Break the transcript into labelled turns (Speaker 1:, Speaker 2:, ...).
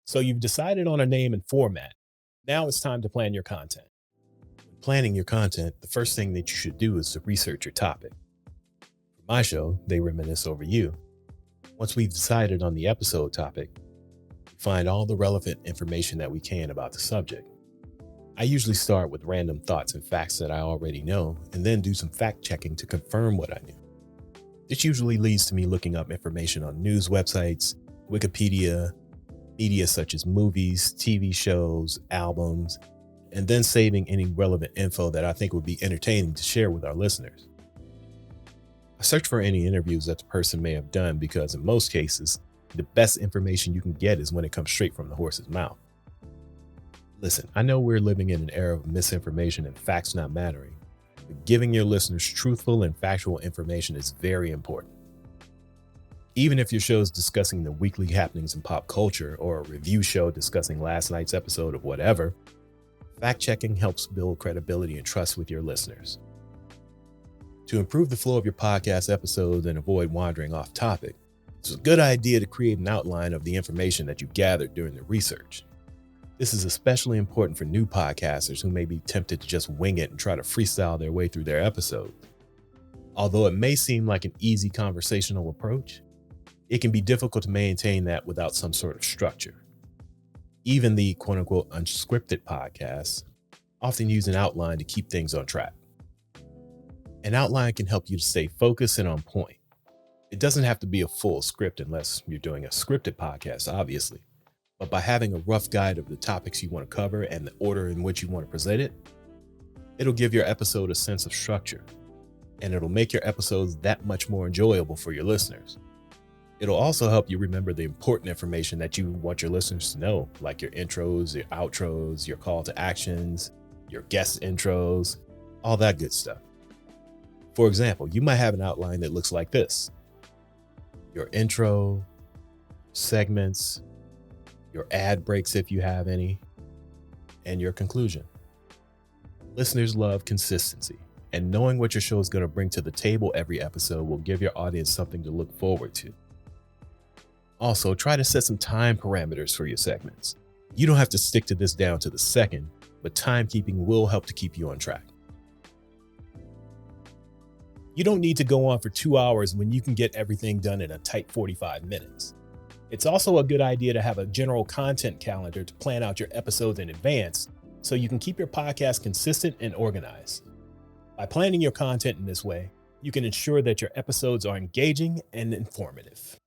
Speaker 1: So you've decided on a name and format. Now it's time to plan your content. When planning your content, the first thing that you should do is to research your topic. For my show, They Reminisce Over You. Once we've decided on the episode topic, we find all the relevant information that we can about the subject. I usually start with random thoughts and facts that I already know, and then do some fact checking to confirm what I knew. This usually leads to me looking up information on news websites, Wikipedia, media such as movies, TV shows, albums, and then saving any relevant info that I think would be entertaining to share with our listeners. I search for any interviews that the person may have done because in most cases, the best information you can get is when it comes straight from the horse's mouth. Listen, I know we're living in an era of misinformation and facts not mattering, but giving your listeners truthful and factual information is very important. Even if your show is discussing the weekly happenings in pop culture or a review show discussing last night's episode of whatever, fact-checking helps build credibility and trust with your listeners. To improve the flow of your podcast episodes and avoid wandering off topic, it's a good idea to create an outline of the information that you gathered during the research. This is especially important for new podcasters who may be tempted to just wing it and try to freestyle their way through their episode. Although it may seem like an easy conversational approach, it can be difficult to maintain that without some sort of structure. Even the quote-unquote unscripted podcasts often use an outline to keep things on track. An outline can help you to stay focused and on point. It doesn't have to be a full script unless you're doing a scripted podcast, obviously. But by having a rough guide of the topics you want to cover and the order in which you want to present it, it'll give your episode a sense of structure, and it'll make your episodes that much more enjoyable for your listeners. It'll also help you remember the important information that you want your listeners to know, like your intros, your outros, your call to actions, your guest intros, all that good stuff. For example, you might have an outline that looks like this: your intro, segments, your ad breaks if you have any, and your conclusion. Listeners love consistency, and knowing what your show is going to bring to the table every episode will give your audience something to look forward to. Also, try to set some time parameters for your segments. You don't have to stick to this down to the second, but timekeeping will help to keep you on track. You don't need to go on for 2 hours when you can get everything done in a tight 45 minutes. It's also a good idea to have a general content calendar to plan out your episodes in advance so you can keep your podcast consistent and organized. By planning your content in this way, you can ensure that your episodes are engaging and informative.